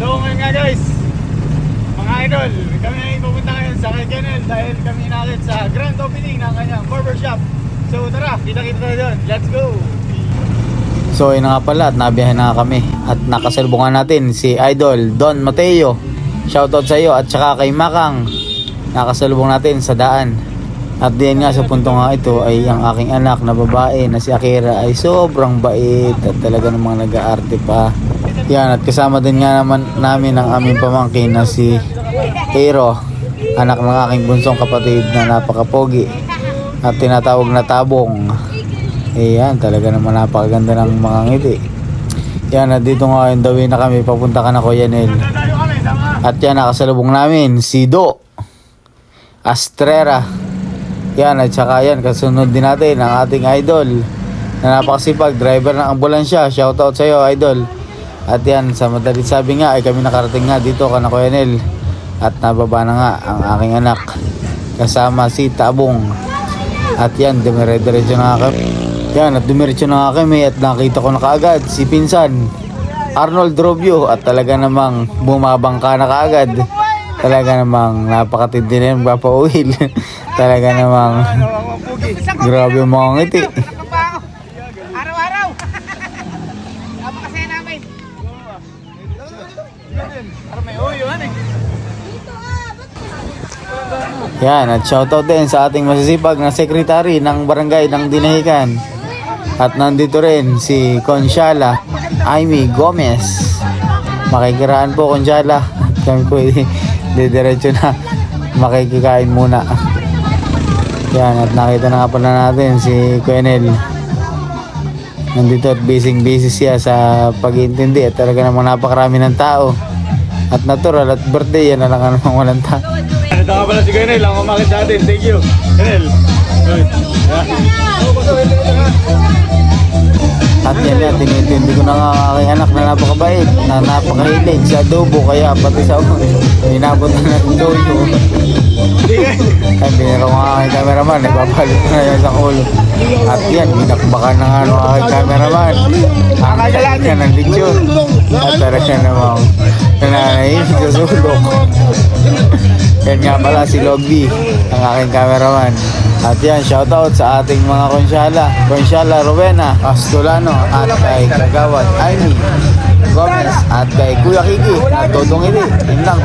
So ngayon nga guys, mga idol, kami ay pupunta ngayon sa kay Kenel dahil kami nakit sa grand opening ng kanyang barbershop. So tara, kita-kita tayo doon. Let's go! So yun nga pala at nabiyahin na kami at nakasalubungan natin si Idol Don Mateo. Shoutout sa iyo at saka kay Makang. Nakasalubong natin sa daan. At diyan nga sa punto nga ito ay ang aking anak na babae na si Akira ay sobrang bait at talaga namang nag-aarte pa. Yan, at kasama din nga naman namin ang aming pamangkin na si Hero, anak ng aking bunsong kapatid na napakapogi at tinatawag na Tabong. Ayan, talaga naman napakaganda ng mga ngiti. Yan, at dito nga yung dawin na kami, papunta ka na Kuya Nel. At yan, nakasalubong namin si Do Astrera. Yan, at saka yan, kasunod din natin ang ating idol na napakasipag, driver ng ambulansya. Shoutout sa iyo, idol. At yan, sa madalit sabi nga ay kami nakarating nga dito ka na Kuya Nel. At nababa na nga ang aking anak kasama si Tabong. At yan, dumire-diretso na kami. Yan, at dumiretso na nga kami at nakita ko na kaagad si Pinsan Arnold Robio at talaga namang bumabangka na kaagad. Talaga namang napakatindi na yung magpapauwil. Talaga namang grabe yung mga ngiti. Araw-araw. Napakasaya namin. Yan, at shoutout din sa ating masisipag na sekretary ng barangay ng Dinahican. At nandito rin si Consiala Amy Gomez. Makikiraan po Consiala. Kami po didiretso na makikikain muna. Yan, at nakita na nga pala natin si Kuya Nel. Nandito at busy siya sa pag-iintindi at talaga namang napakarami ng tao. At natural at birthday yan na lang namang walang tao. Ito nga pala si Kenel, ang umakit sa atin. Thank you, Kenel. At yan yan, tinitindi ko na nga ang aking anak na napakabait, na napakahilig sa adobo, kaya pati sa inabot na ng doyo. Ay, binira ko nga aking cameraman, nagpapalit na yan sa ulo. At yan, binakbakan na nga ng aking cameraman. Ang kalit ka ng lechon. At talaga namang nananayin sa sulok. Yan nga pala si Lobby, ang aking cameraman. At yan, shoutout sa ating mga Consiala Rowena Astolano at kay Kagawad Amy Gomez at kay Kuya Kiki at Todong Ili. Yun lang.